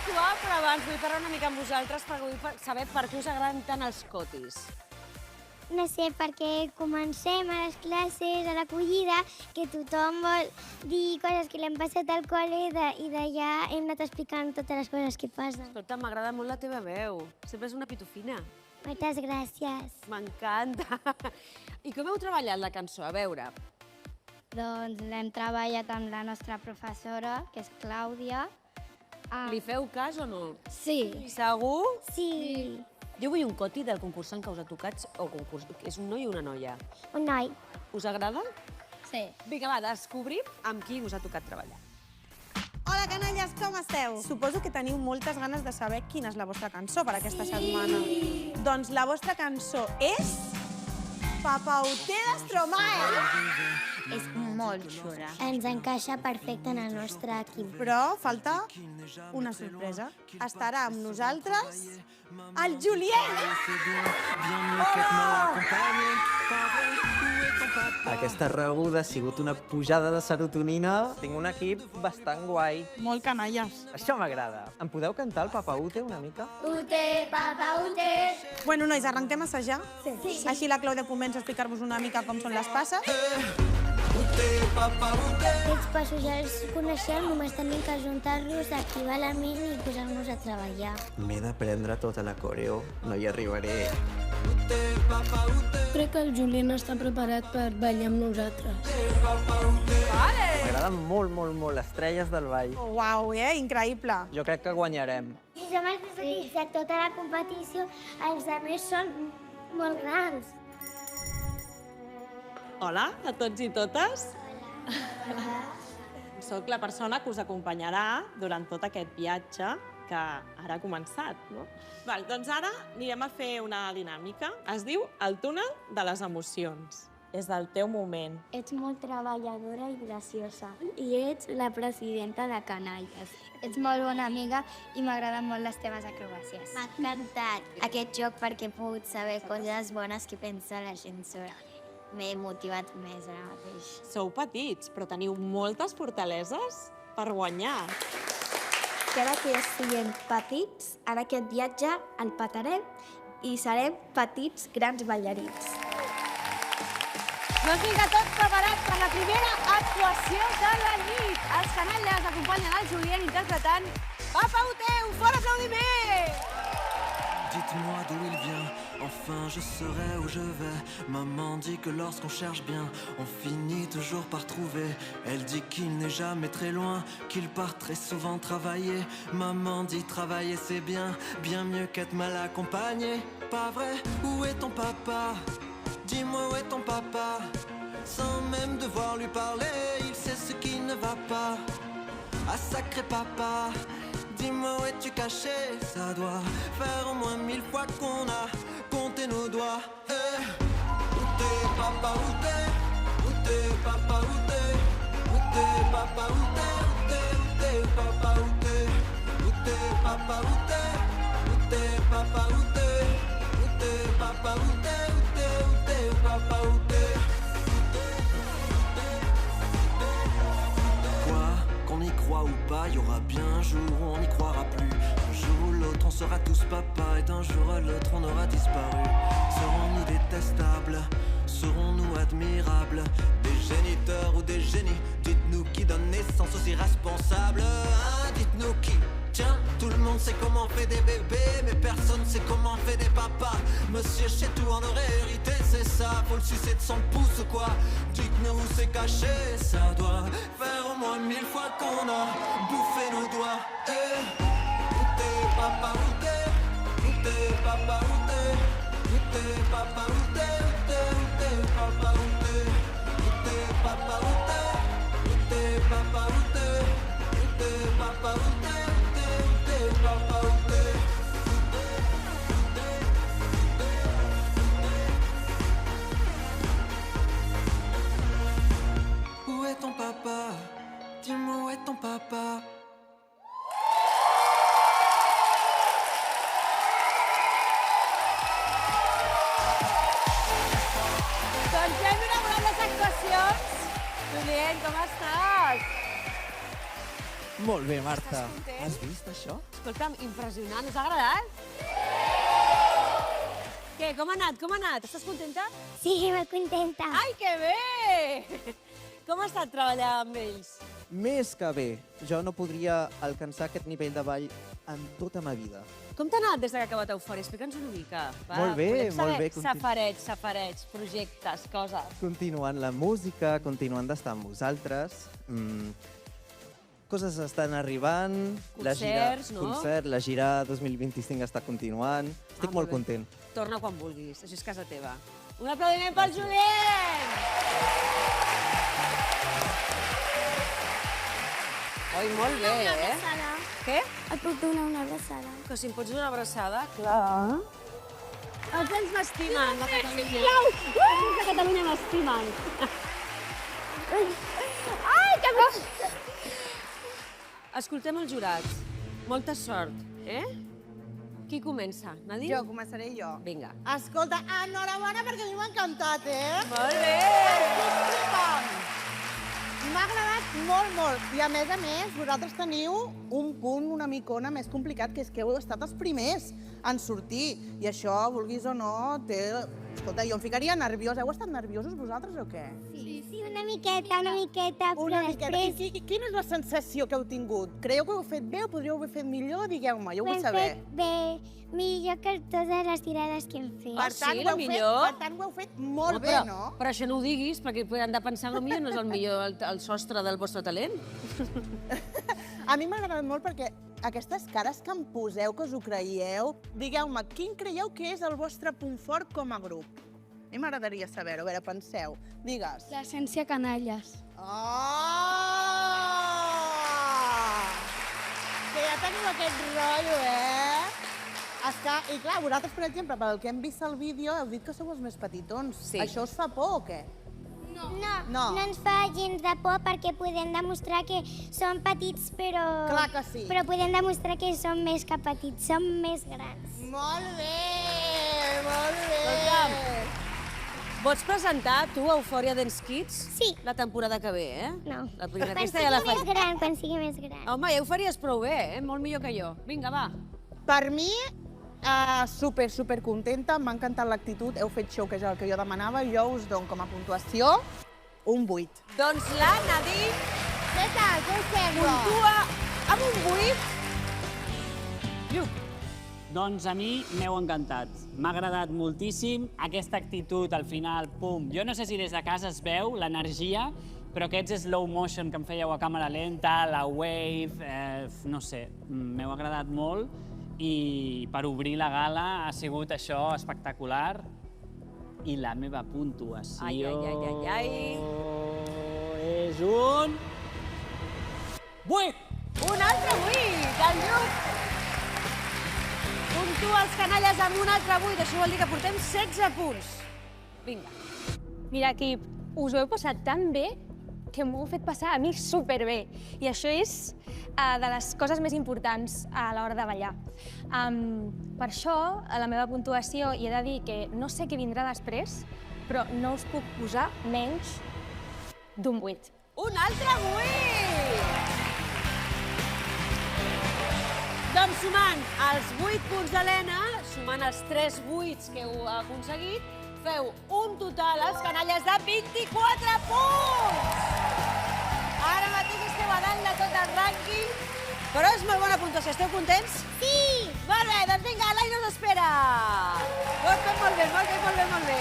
actuar, però abans vull parlar una mica amb vosaltres perquè vull saber per què us agraden tant els cotis. No sé, perquè comencem a les classes, a l'acollida, que tothom vol dir coses que li han passat al col·le i d'allà hem anat explicant totes les coses que passen. Escolta, m'agrada molt la teva veu. Sempre és una pitufina. Moltes gràcies. M'encanta. I com heu treballat la cançó? A veure. Doncs l'hem treballat amb la nostra professora, que és Clàudia. Li feu cas o no? Sí. Segur? Sí. Jo vull un coti del concursant que us ha tocat, o concurs, és un noi o una noia. Un noi. Us agrada? Sí. Vinga, va, descobrim amb qui us ha tocat treballar. Hola, canalles, com esteu? Suposo que teniu moltes ganes de saber quina és la vostra cançó per aquesta setmana. Doncs la vostra cançó és... Papauter de Stromae! És molt xula. Ens encaixa perfecte en el nostre equip. Però falta una sorpresa. Estarà amb nosaltres el Julien! Aquesta rebuda ha sigut una pujada de serotonina. Tinc un equip bastant guai. Molt canalles. Això m'agrada. Em podeu cantar el Papa Ute una mica? Ute, papa, ute. Bueno, nois, arrenquem a assajar? Sí. Així la Clàudia comença a explicar-vos una mica com són les passes. Aquests passos ja els coneixem, només tenim que ajuntar-los, activar la ment i posar-nos a treballar. M'he d'aprendre tota la coreo. No hi arribaré. Crec que el Julien està preparat per ballar amb nosaltres. M'agraden molt, molt, molt. Estrelles del ball. Oh, uau, increïble. Jo crec que guanyarem. Si som els petits de tota la competició, els altres són molt grans. Hola a tots i totes. Soc la persona que us acompanyarà durant tot aquest viatge que ara ha començat, no? Doncs ara anirem a fer una dinàmica. Es diu el túnel de les emocions. És del teu moment. Ets molt treballadora i graciosa. I ets la presidenta de Canalles. Ets molt bona amiga i m'agraden molt les teves acrobàcies. M'ha encantat aquest joc perquè he pogut saber coses bones que pensa la gent sobre mi. M'he motivat més ara mateix. Sou petits, però teniu moltes fortaleses per guanyar. Que ara que estiguem petits, ara aquest viatge el petarem i serem petits grans ballarins. Doncs vinga, tots preparats per la primera actuació de la nit. Els canalles acompanyen el Julien interpretant Papa Ute, un fort aplaudiment! Dites-moi d'où il vient, enfin je saurai où je vais. Maman dit que lorsqu'on cherche bien, on finit toujours par trouver. Elle dit qu'il n'est jamais très loin, qu'il part très souvent travailler. Maman dit travailler c'est bien, bien mieux qu'être mal accompagné. Pas vrai, où est ton papa? Dis-moi où est ton papa? Sans même devoir lui parler, il sait ce qui ne va pas. Ah sacré papa, dis-moi où es-tu caché? Ça doit faire au moins 1000 fois qu'on a compté nos doigts. Où t'es papa, où t'es? Où t'es papa, où t'es? Où t'es papa, où t'es? Où t'es papa, où t'es? Où t'es papa, où t'es? Où t'es papa, où t'es? Où t'es papa, où t'es? Où t'es papa, où t'es? Qu'on y croit ou pas, y aura bien un jour où on n'y croira plus. Un jour ou l'autre on sera tous papa et d'un jour à l'autre on aura disparu. Serons-nous détestables? Serons-nous admirables? Des géniteurs ou des génies? Dites-nous qui donne naissance aux irresponsables. Hein, dites-nous qui? Tiens, tout le monde sait comment on fait des bébés, mais personne sait comment on fait des papas. Monsieur chez tout en aurait hérité, c'est ça. Faut le sucer de son pouce ou quoi? Dites-nous où c'est caché, ça doit faire au moins 1000 fois qu'on a bouffé nos doigts. Où t'es papa, où t'es? Où t'es papa, où t'es? Où t'es papa, où t'es? Où t'es papa, où t'es? Où t'es papa, où t'es? Où t'es papa, où t'es? Où t'es papa, où t'es? Où est ton papa? Dis-moi où est ton papa? Doncs ja hem inaugurat les actuacions. Julien, com estàs? Molt bé, Marta. Estàs content? Has vist això? Escolta'm, impressionant. Us ha agradat? Què, com ha anat? Estàs contenta? Sí, molt contenta. Ai, que bé! Com ha estat treballar amb ells? Més que bé. Jo no podria alcançar aquest nivell de ball en tota ma vida. Com t'ha anat des que ha acabat Eufòria? Explica'ns una mica. Va, Molt bé, volem saber molt bé. Safareig, projectes, coses. Continuant la música, continuant d'estar amb vosaltres. Coses estan arribant. Concerts, no? La gira 2025 està continuant. Estic molt content. Torna quan vulguis, això és casa teva. Un aplaudiment pel Julien! Oi, molt bé, eh? Què? Et puc donar una abraçada. Que si em pots donar una abraçada? Clar. Els nens m'estimen, de Catalunya. Sisplau! Els nens de Catalunya m'estimen. Ai, que bo! Escoltem el jurat. Molta sort, eh? Qui comença? Nadine? Jo, començaré jo. Vinga. Escolta, enhorabona perquè a mi m'ha encantat, eh? Molt bé! M'ha agradat molt, molt. I a més, vosaltres teniu un punt una micona més complicat, que és que heu estat els primers en sortir. I això, vulguis o no, té... Escolta, jo em ficaria nerviosa. Heu estat nerviosos vosaltres o què? Sí, una miqueta, però després... I quina és la sensació que heu tingut? Creieu que ho heu fet bé o podríeu haver fet millor? Digueu-me, jo ho vull saber. Ho hem fet bé, millor que totes les tirades que hem fet. Ah, sí, la millor? Per tant, ho heu fet molt bé, no? Però això no ho diguis, perquè han de pensar que potser no és el millor el sostre del vostre talent. A mi m'ha agradat molt perquè aquestes cares que em poseu, que us ho creieu, digueu-me, quin creieu que és el vostre punt fort com a grup? A mi m'agradaria saber-ho. A veure, penseu. Digues. L'essència canalles. Oh! Que ja teniu aquest rotllo, eh? I clar, vosaltres, per exemple, pel que hem vist al vídeo, heu dit que sou els més petitons. Sí. Això us fa por o què? No ens fa gens de por perquè podem demostrar que som petits, però... Clar que sí. Però podem demostrar que som més que petits, som més grans. Molt bé, molt bé. Escolta'm, pots presentar tu Eufòria Dance Kids? Sí. La temporada que ve, eh? No. La primera, Quan aquesta ja la sigui faig. més gran, quan sigui més gran. Home, ja ho faries prou bé, eh? Molt millor que jo. Vinga, va. Per mi, super contenta, m'ha encantat l'actitud, heu fet show, que és el que jo demanava, jo us dono com a puntuació un 8. Doncs la Nadine... Què tal? Què us sembla? Puntua amb un 8. Lluc. Doncs a mi m'heu encantat. M'ha agradat moltíssim aquesta actitud al final, pum. Jo no sé si des de casa es veu l'energia, però aquests slow motion que em fèieu a càmera lenta, la wave, no sé, m'heu agradat molt i per obrir la gala ha sigut això espectacular i la meva puntuació és un 8! Un altre 8, el Lluc. Puntua els canalles amb un altre 8, això vol dir que portem 16 punts. Vinga. Mira, equip, us ho heu passat tan bé que m'ho heu fet passar a mi superbé. I això és de les coses més importants a l'hora de ballar. Per això, a la meva puntuació, hi he de dir que no sé què vindrà després, però no us puc posar menys d'un 8. Un altre 8! Doncs sumant els 8 punts d'Helena, sumant els 3 8s que heu aconseguit, feu un total, els canalles, de 24 punts! Ara mateix esteu a dalt de tot el rànquing, però és molt bona puntuació. Esteu contents? Sí! Molt bé, doncs vinga, l'Aina us espera! Ho heu fet molt bé, molt bé, molt bé, molt bé.